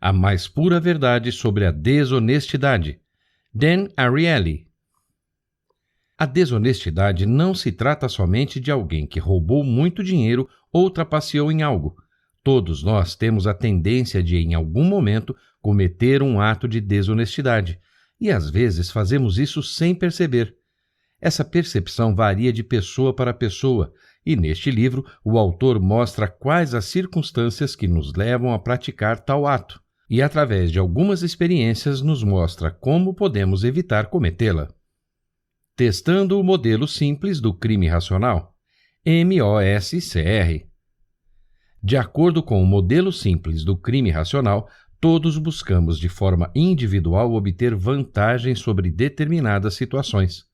A mais pura verdade sobre a desonestidade. Dan Ariely. A desonestidade não se trata somente de alguém que roubou muito dinheiro ou trapaceou em algo. Todos nós temos a tendência de, em algum momento, cometer um ato de desonestidade, e às vezes fazemos isso sem perceber. Essa percepção varia de pessoa para pessoa, e neste livro o autor mostra quais as circunstâncias que nos levam a praticar tal ato, e através de algumas experiências nos mostra como podemos evitar cometê-la. Testando o modelo simples do crime racional, MOSCR. De acordo com o modelo simples do crime racional, todos buscamos de forma individual obter vantagens sobre determinadas situações.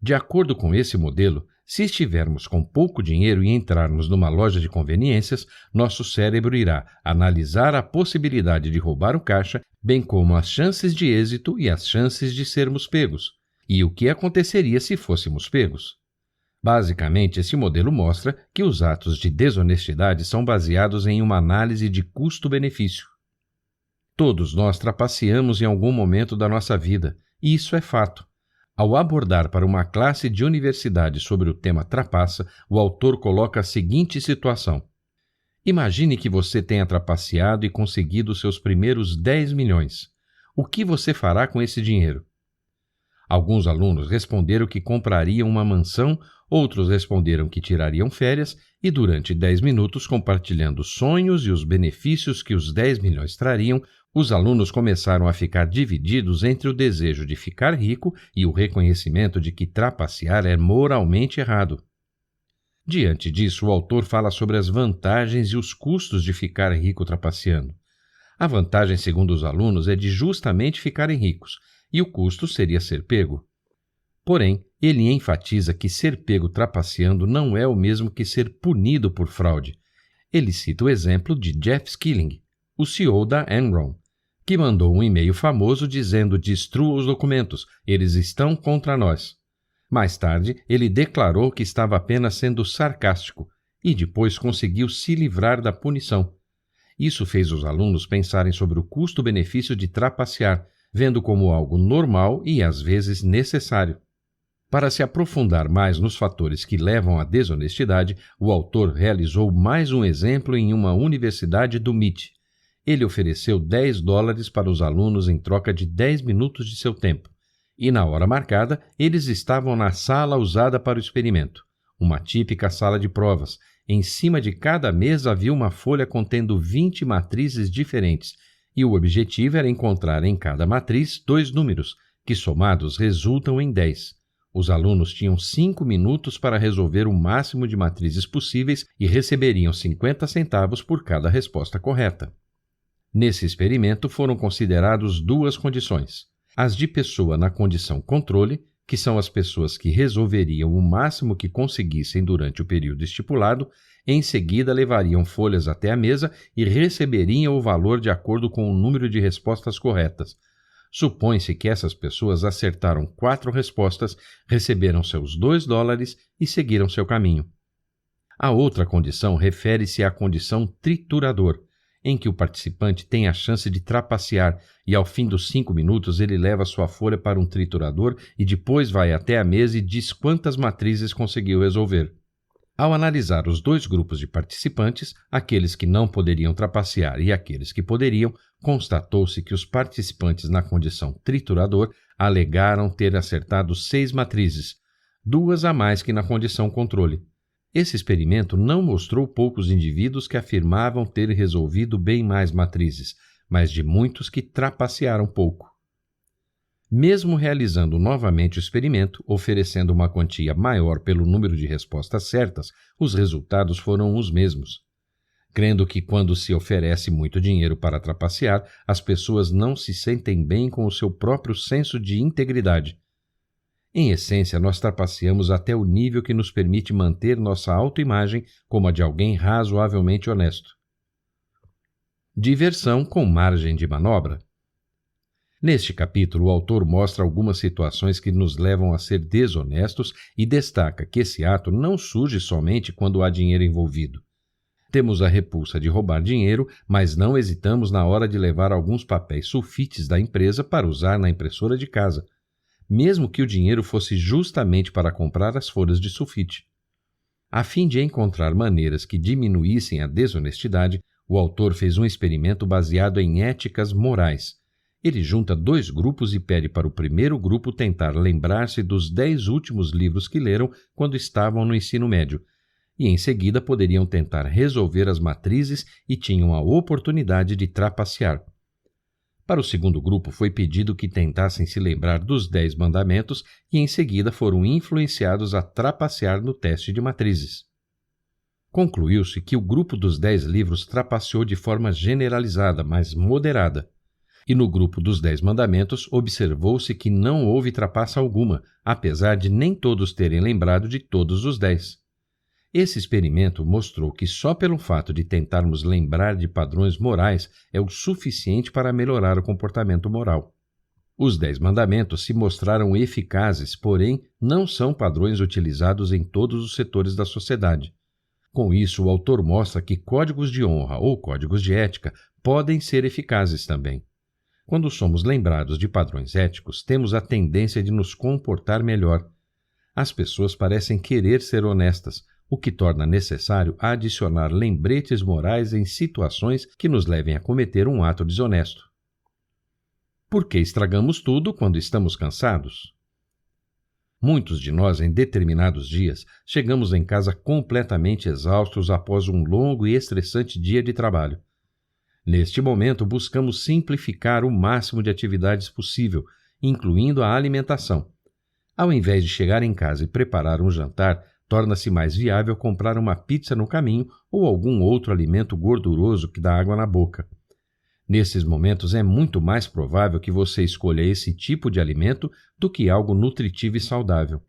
De acordo com esse modelo, se estivermos com pouco dinheiro e entrarmos numa loja de conveniências, nosso cérebro irá analisar a possibilidade de roubar o caixa, bem como as chances de êxito e as chances de sermos pegos, e o que aconteceria se fôssemos pegos. Basicamente, esse modelo mostra que os atos de desonestidade são baseados em uma análise de custo-benefício. Todos nós trapaceamos em algum momento da nossa vida, e isso é fato. Ao abordar para uma classe de universidade sobre o tema trapaça, o autor coloca a seguinte situação. Imagine que você tenha trapaceado e conseguido seus primeiros 10 milhões. O que você fará com esse dinheiro? Alguns alunos responderam que comprariam uma mansão, outros responderam que tirariam férias e durante 10 minutos, compartilhando os sonhos e os benefícios que os 10 milhões trariam, os alunos começaram a ficar divididos entre o desejo de ficar rico e o reconhecimento de que trapacear é moralmente errado. Diante disso, o autor fala sobre as vantagens e os custos de ficar rico trapaceando. A vantagem, segundo os alunos, é de justamente ficarem ricos, e o custo seria ser pego. Porém, ele enfatiza que ser pego trapaceando não é o mesmo que ser punido por fraude. Ele cita o exemplo de Jeff Skilling, o CEO da Enron, que mandou um e-mail famoso dizendo: destrua os documentos, eles estão contra nós. Mais tarde, ele declarou que estava apenas sendo sarcástico e depois conseguiu se livrar da punição. Isso fez os alunos pensarem sobre o custo-benefício de trapacear, vendo como algo normal e às vezes necessário. Para se aprofundar mais nos fatores que levam à desonestidade, o autor realizou mais um exemplo em uma universidade do MIT. Ele ofereceu $10 para os alunos em troca de 10 minutos de seu tempo. E na hora marcada, eles estavam na sala usada para o experimento, uma típica sala de provas. Em cima de cada mesa havia uma folha contendo 20 matrizes diferentes, e o objetivo era encontrar em cada matriz 2 números, que somados resultam em 10. Os alunos tinham 5 minutos para resolver o máximo de matrizes possíveis e receberiam 50 centavos por cada resposta correta. Nesse experimento foram considerados 2 condições. As de pessoa na condição controle, que são as pessoas que resolveriam o máximo que conseguissem durante o período estipulado, em seguida levariam folhas até a mesa e receberiam o valor de acordo com o número de respostas corretas. Supõe-se que essas pessoas acertaram 4 respostas, receberam seus $2 e seguiram seu caminho. A outra condição refere-se à condição triturador, em que o participante tem a chance de trapacear e ao fim dos 5 minutos ele leva sua folha para um triturador e depois vai até a mesa e diz quantas matrizes conseguiu resolver. Ao analisar os 2 grupos de participantes, aqueles que não poderiam trapacear e aqueles que poderiam, constatou-se que os participantes na condição triturador alegaram ter acertado 6 matrizes, 2 a mais que na condição controle. Esse experimento não mostrou poucos indivíduos que afirmavam ter resolvido bem mais matrizes, mas de muitos que trapacearam pouco. Mesmo realizando novamente o experimento, oferecendo uma quantia maior pelo número de respostas certas, os resultados foram os mesmos. Crendo que quando se oferece muito dinheiro para trapacear, as pessoas não se sentem bem com o seu próprio senso de integridade. Em essência, nós trapaceamos até o nível que nos permite manter nossa autoimagem como a de alguém razoavelmente honesto. Diversão com margem de manobra. Neste capítulo, o autor mostra algumas situações que nos levam a ser desonestos e destaca que esse ato não surge somente quando há dinheiro envolvido. Temos a repulsa de roubar dinheiro, mas não hesitamos na hora de levar alguns papéis sulfites da empresa para usar na impressora de casa, mesmo que o dinheiro fosse justamente para comprar as folhas de sulfite. A fim de encontrar maneiras que diminuíssem a desonestidade, o autor fez um experimento baseado em éticas morais. Ele junta 2 grupos e pede para o primeiro grupo tentar lembrar-se dos 10 últimos livros que leram quando estavam no ensino médio, e em seguida poderiam tentar resolver as matrizes e tinham a oportunidade de trapacear. Para o segundo grupo foi pedido que tentassem se lembrar dos 10 mandamentos e em seguida foram influenciados a trapacear no teste de matrizes. Concluiu-se que o grupo dos 10 livros trapaceou de forma generalizada, mas moderada. E no grupo dos 10 mandamentos observou-se que não houve trapaça alguma, apesar de nem todos terem lembrado de todos os 10. Esse experimento mostrou que só pelo fato de tentarmos lembrar de padrões morais é o suficiente para melhorar o comportamento moral. Os 10 mandamentos se mostraram eficazes, porém não são padrões utilizados em todos os setores da sociedade. Com isso, o autor mostra que códigos de honra ou códigos de ética podem ser eficazes também. Quando somos lembrados de padrões éticos, temos a tendência de nos comportar melhor. As pessoas parecem querer ser honestas, o que torna necessário adicionar lembretes morais em situações que nos levem a cometer um ato desonesto. Por que estragamos tudo quando estamos cansados? Muitos de nós, em determinados dias, chegamos em casa completamente exaustos após um longo e estressante dia de trabalho. Neste momento, buscamos simplificar o máximo de atividades possível, incluindo a alimentação. Ao invés de chegar em casa e preparar um jantar, torna-se mais viável comprar uma pizza no caminho ou algum outro alimento gorduroso que dá água na boca. Nesses momentos é muito mais provável que você escolha esse tipo de alimento do que algo nutritivo e saudável.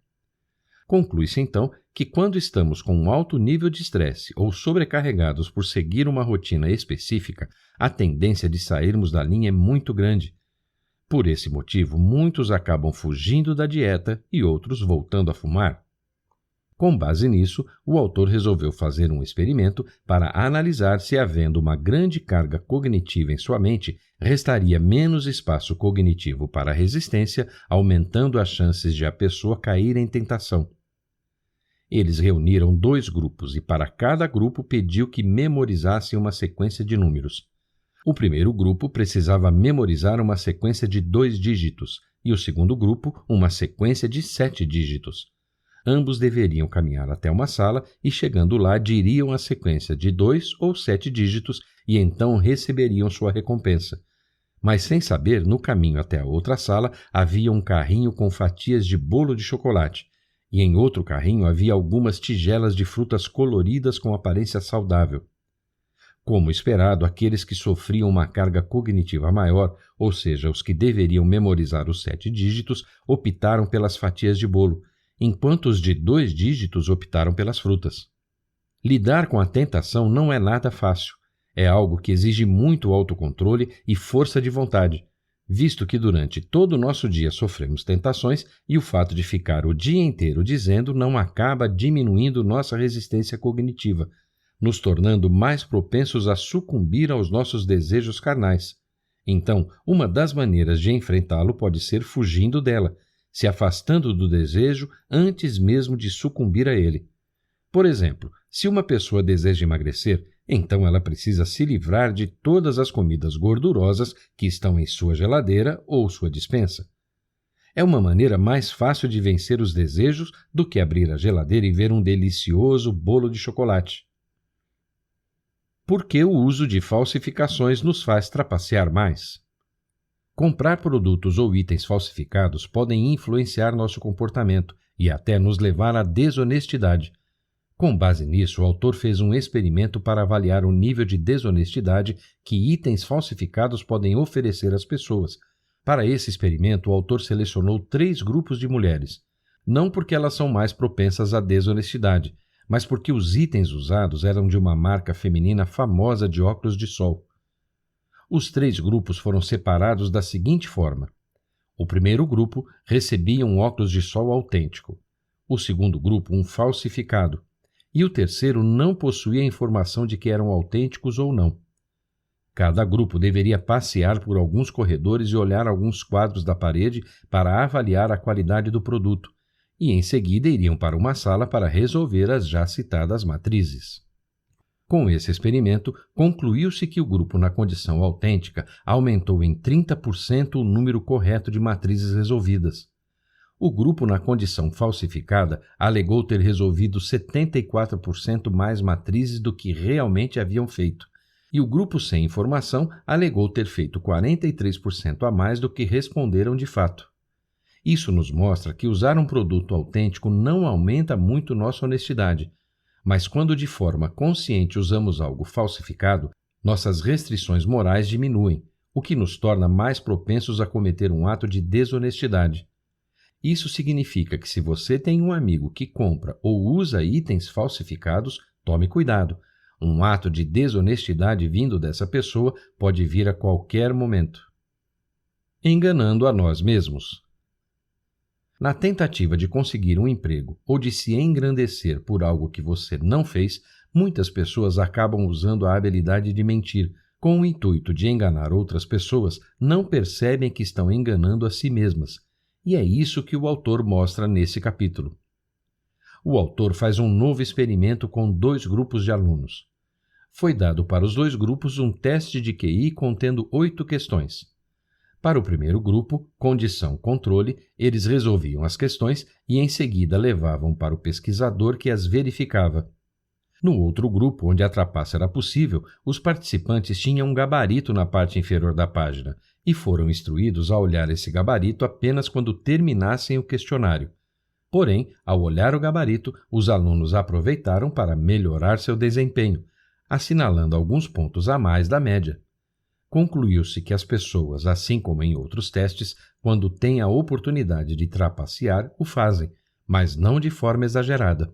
Conclui-se então que quando estamos com um alto nível de estresse ou sobrecarregados por seguir uma rotina específica, a tendência de sairmos da linha é muito grande. Por esse motivo, muitos acabam fugindo da dieta e outros voltando a fumar. Com base nisso, o autor resolveu fazer um experimento para analisar se, havendo uma grande carga cognitiva em sua mente, restaria menos espaço cognitivo para a resistência, aumentando as chances de a pessoa cair em tentação. Eles reuniram 2 grupos e para cada grupo pediu que memorizassem uma sequência de números. O primeiro grupo precisava memorizar uma sequência de 2 dígitos e o segundo grupo uma sequência de 7 dígitos. Ambos deveriam caminhar até uma sala e, chegando lá, diriam a sequência de 2 ou 7 dígitos e então receberiam sua recompensa. Mas sem saber, no caminho até a outra sala havia um carrinho com fatias de bolo de chocolate e em outro carrinho havia algumas tigelas de frutas coloridas com aparência saudável. Como esperado, aqueles que sofriam uma carga cognitiva maior, ou seja, os que deveriam memorizar os 7 dígitos, optaram pelas fatias de bolo, enquanto os de 2 dígitos optaram pelas frutas. Lidar com a tentação não é nada fácil. É algo que exige muito autocontrole e força de vontade, visto que durante todo o nosso dia sofremos tentações e o fato de ficar o dia inteiro dizendo não acaba diminuindo nossa resistência cognitiva, nos tornando mais propensos a sucumbir aos nossos desejos carnais. Então, uma das maneiras de enfrentá-lo pode ser fugindo dela, se afastando do desejo antes mesmo de sucumbir a ele. Por exemplo, se uma pessoa deseja emagrecer, então ela precisa se livrar de todas as comidas gordurosas que estão em sua geladeira ou sua despensa. É uma maneira mais fácil de vencer os desejos do que abrir a geladeira e ver um delicioso bolo de chocolate. Por que o uso de falsificações nos faz trapacear mais? Comprar produtos ou itens falsificados podem influenciar nosso comportamento e até nos levar à desonestidade. Com base nisso, o autor fez um experimento para avaliar o nível de desonestidade que itens falsificados podem oferecer às pessoas. Para esse experimento, o autor selecionou 3 grupos de mulheres, não porque elas são mais propensas à desonestidade, mas porque os itens usados eram de uma marca feminina famosa de óculos de sol. Os 3 grupos foram separados da seguinte forma. O primeiro grupo recebia um óculos de sol autêntico, o segundo grupo um falsificado, e o terceiro não possuía informação de que eram autênticos ou não. Cada grupo deveria passear por alguns corredores e olhar alguns quadros da parede para avaliar a qualidade do produto, e em seguida iriam para uma sala para resolver as já citadas matrizes. Com esse experimento, concluiu-se que o grupo na condição autêntica aumentou em 30% o número correto de matrizes resolvidas. O grupo na condição falsificada alegou ter resolvido 74% mais matrizes do que realmente haviam feito, e o grupo sem informação alegou ter feito 43% a mais do que responderam de fato. Isso nos mostra que usar um produto autêntico não aumenta muito nossa honestidade, mas quando de forma consciente usamos algo falsificado, nossas restrições morais diminuem, o que nos torna mais propensos a cometer um ato de desonestidade. Isso significa que se você tem um amigo que compra ou usa itens falsificados, tome cuidado. Um ato de desonestidade vindo dessa pessoa pode vir a qualquer momento. Enganando a nós mesmos. Na tentativa de conseguir um emprego ou de se engrandecer por algo que você não fez, muitas pessoas acabam usando a habilidade de mentir. Com o intuito de enganar outras pessoas, não percebem que estão enganando a si mesmas. E é isso que o autor mostra nesse capítulo. O autor faz um novo experimento com 2 grupos de alunos. Foi dado para os 2 grupos um teste de QI contendo 8 questões. Para o primeiro grupo, condição controle, eles resolviam as questões e em seguida levavam para o pesquisador que as verificava. No outro grupo, onde a trapaça era possível, os participantes tinham um gabarito na parte inferior da página e foram instruídos a olhar esse gabarito apenas quando terminassem o questionário. Porém, ao olhar o gabarito, os alunos aproveitaram para melhorar seu desempenho, assinalando alguns pontos a mais da média. Concluiu-se que as pessoas, assim como em outros testes, quando têm a oportunidade de trapacear, o fazem, mas não de forma exagerada.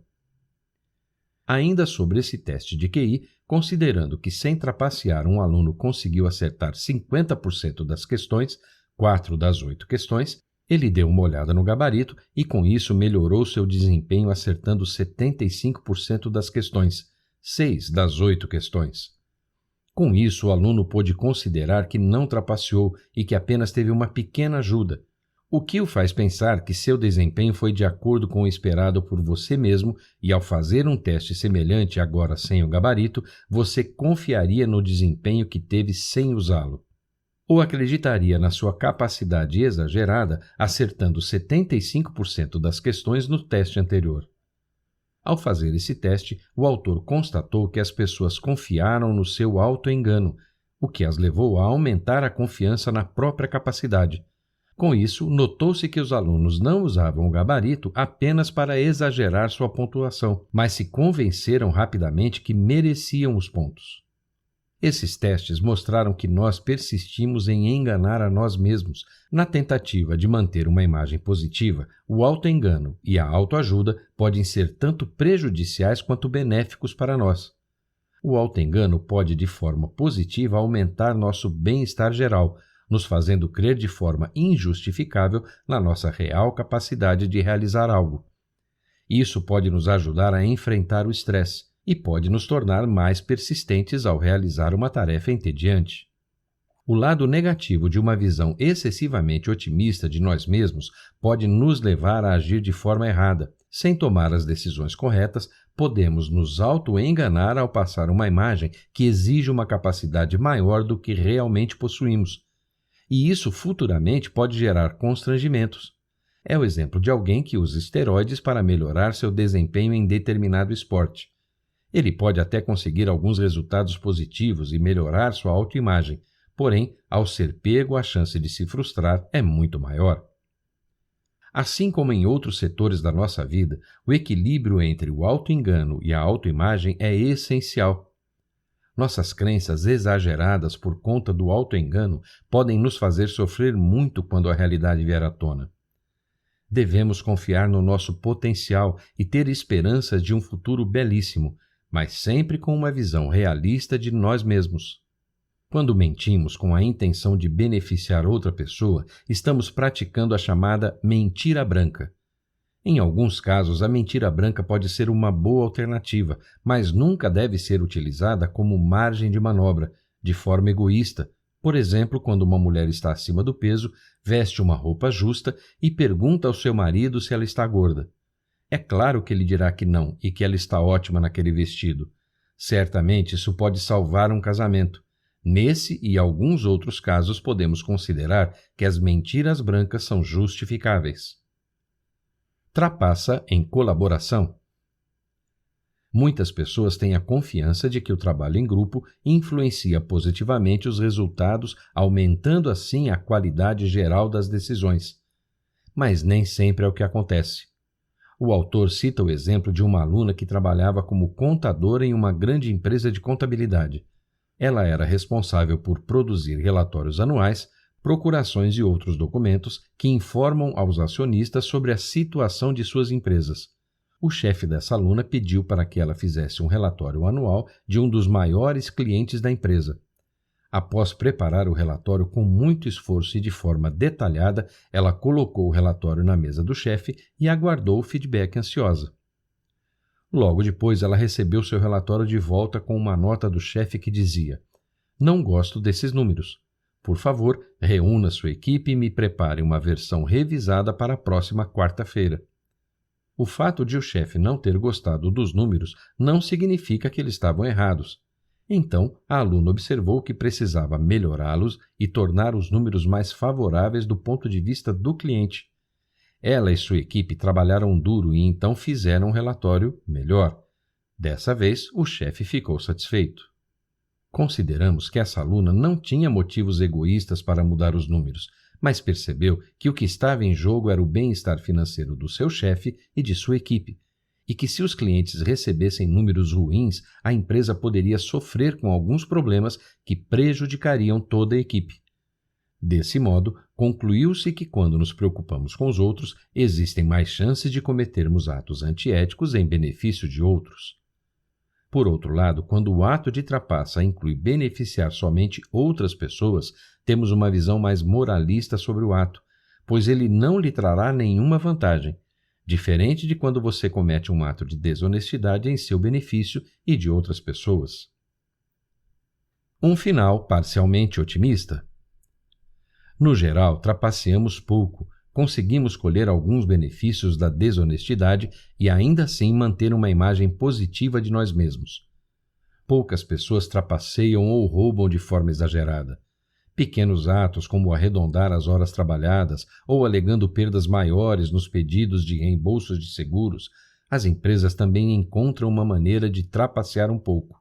Ainda sobre esse teste de QI, considerando que sem trapacear um aluno conseguiu acertar 50% das questões, 4 das 8 questões, ele deu uma olhada no gabarito e com isso melhorou seu desempenho acertando 75% das questões, 6 das 8 questões. Com isso, o aluno pôde considerar que não trapaceou e que apenas teve uma pequena ajuda, o que o faz pensar que seu desempenho foi de acordo com o esperado por você mesmo e, ao fazer um teste semelhante agora sem o gabarito, você confiaria no desempenho que teve sem usá-lo. Ou acreditaria na sua capacidade exagerada, acertando 75% das questões no teste anterior. Ao fazer esse teste, o autor constatou que as pessoas confiaram no seu auto-engano, o que as levou a aumentar a confiança na própria capacidade. Com isso, notou-se que os alunos não usavam o gabarito apenas para exagerar sua pontuação, mas se convenceram rapidamente que mereciam os pontos. Esses testes mostraram que nós persistimos em enganar a nós mesmos. Na tentativa de manter uma imagem positiva, o auto-engano e a autoajuda podem ser tanto prejudiciais quanto benéficos para nós. O auto-engano pode, de forma positiva, aumentar nosso bem-estar geral, nos fazendo crer de forma injustificável na nossa real capacidade de realizar algo. Isso pode nos ajudar a enfrentar o estresse e pode nos tornar mais persistentes ao realizar uma tarefa entediante. O lado negativo de uma visão excessivamente otimista de nós mesmos pode nos levar a agir de forma errada. Sem tomar as decisões corretas, podemos nos auto-enganar ao passar uma imagem que exige uma capacidade maior do que realmente possuímos. E isso futuramente pode gerar constrangimentos. É o exemplo de alguém que usa esteroides para melhorar seu desempenho em determinado esporte. Ele pode até conseguir alguns resultados positivos e melhorar sua autoimagem, porém, ao ser pego, a chance de se frustrar é muito maior. Assim como em outros setores da nossa vida, o equilíbrio entre o auto-engano e a autoimagem é essencial. Nossas crenças exageradas por conta do auto-engano podem nos fazer sofrer muito quando a realidade vier à tona. Devemos confiar no nosso potencial e ter esperanças de um futuro belíssimo, mas sempre com uma visão realista de nós mesmos. Quando mentimos com a intenção de beneficiar outra pessoa, estamos praticando a chamada mentira branca. Em alguns casos, a mentira branca pode ser uma boa alternativa, mas nunca deve ser utilizada como margem de manobra, de forma egoísta. Por exemplo, quando uma mulher está acima do peso, veste uma roupa justa e pergunta ao seu marido se ela está gorda. É claro que ele dirá que não e que ela está ótima naquele vestido. Certamente isso pode salvar um casamento. Nesse e alguns outros casos, podemos considerar que as mentiras brancas são justificáveis. Trapaça em colaboração. Muitas pessoas têm a confiança de que o trabalho em grupo influencia positivamente os resultados, aumentando assim a qualidade geral das decisões. Mas nem sempre é o que acontece. O autor cita o exemplo de uma aluna que trabalhava como contadora em uma grande empresa de contabilidade. Ela era responsável por produzir relatórios anuais, procurações e outros documentos que informam aos acionistas sobre a situação de suas empresas. O chefe dessa aluna pediu para que ela fizesse um relatório anual de um dos maiores clientes da empresa. Após preparar o relatório com muito esforço e de forma detalhada, ela colocou o relatório na mesa do chefe e aguardou o feedback ansiosa. Logo depois, ela recebeu seu relatório de volta com uma nota do chefe que dizia: "Não gosto desses números. Por favor, reúna sua equipe e me prepare uma versão revisada para a próxima quarta-feira." O fato de o chefe não ter gostado dos números não significa que eles estavam errados. Então, a aluna observou que precisava melhorá-los e tornar os números mais favoráveis do ponto de vista do cliente. Ela e sua equipe trabalharam duro e então fizeram um relatório melhor. Dessa vez, o chefe ficou satisfeito. Consideramos que essa aluna não tinha motivos egoístas para mudar os números, mas percebeu que o que estava em jogo era o bem-estar financeiro do seu chefe e de sua equipe, e que se os clientes recebessem números ruins, a empresa poderia sofrer com alguns problemas que prejudicariam toda a equipe. Desse modo, concluiu-se que quando nos preocupamos com os outros, existem mais chances de cometermos atos antiéticos em benefício de outros. Por outro lado, quando o ato de trapaça inclui beneficiar somente outras pessoas, temos uma visão mais moralista sobre o ato, pois ele não lhe trará nenhuma vantagem, diferente de quando você comete um ato de desonestidade em seu benefício e de outras pessoas. Um final parcialmente otimista. No geral, trapaceamos pouco, conseguimos colher alguns benefícios da desonestidade e ainda assim manter uma imagem positiva de nós mesmos. Poucas pessoas trapaceiam ou roubam de forma exagerada. Pequenos atos como arredondar as horas trabalhadas ou alegando perdas maiores nos pedidos de reembolsos de seguros, as empresas também encontram uma maneira de trapacear um pouco.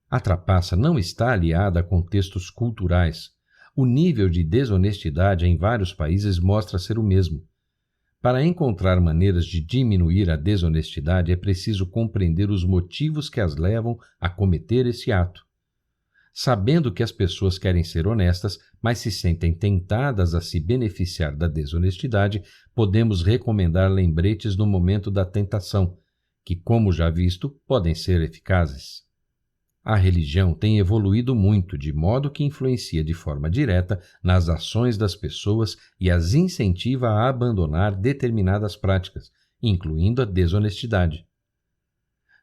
A trapaça não está aliada a contextos culturais. O nível de desonestidade em vários países mostra ser o mesmo. Para encontrar maneiras de diminuir a desonestidade, é preciso compreender os motivos que as levam a cometer esse ato. Sabendo que as pessoas querem ser honestas, mas se sentem tentadas a se beneficiar da desonestidade, podemos recomendar lembretes no momento da tentação, que, como já visto, podem ser eficazes. A religião tem evoluído muito, de modo que influencia de forma direta nas ações das pessoas e as incentiva a abandonar determinadas práticas, incluindo a desonestidade.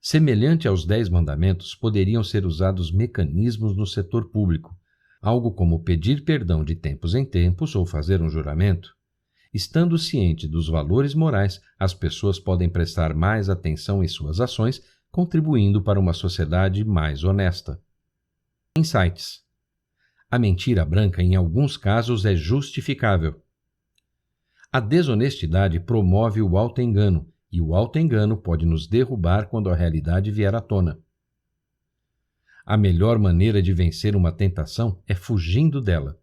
Semelhante aos 10 mandamentos, poderiam ser usados mecanismos no setor público, algo como pedir perdão de tempos em tempos ou fazer um juramento. Estando ciente dos valores morais, as pessoas podem prestar mais atenção em suas ações, contribuindo para uma sociedade mais honesta. Insights. A mentira branca, em alguns casos, é justificável. A desonestidade promove o auto-engano, e o auto-engano pode nos derrubar quando a realidade vier à tona. A melhor maneira de vencer uma tentação é fugindo dela.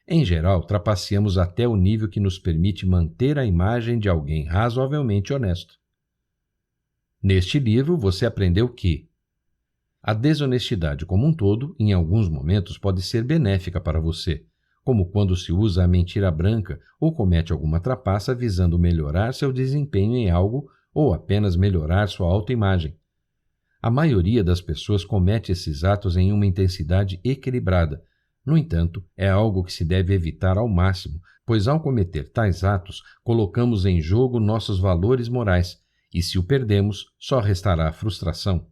Em geral, trapaceamos até o nível que nos permite manter a imagem de alguém razoavelmente honesto. Neste livro, você aprendeu que a desonestidade como um todo, em alguns momentos, pode ser benéfica para você, como quando se usa a mentira branca ou comete alguma trapaça visando melhorar seu desempenho em algo ou apenas melhorar sua autoimagem. A maioria das pessoas comete esses atos em uma intensidade equilibrada. No entanto, é algo que se deve evitar ao máximo, pois ao cometer tais atos, colocamos em jogo nossos valores morais, e se o perdemos, só restará a frustração.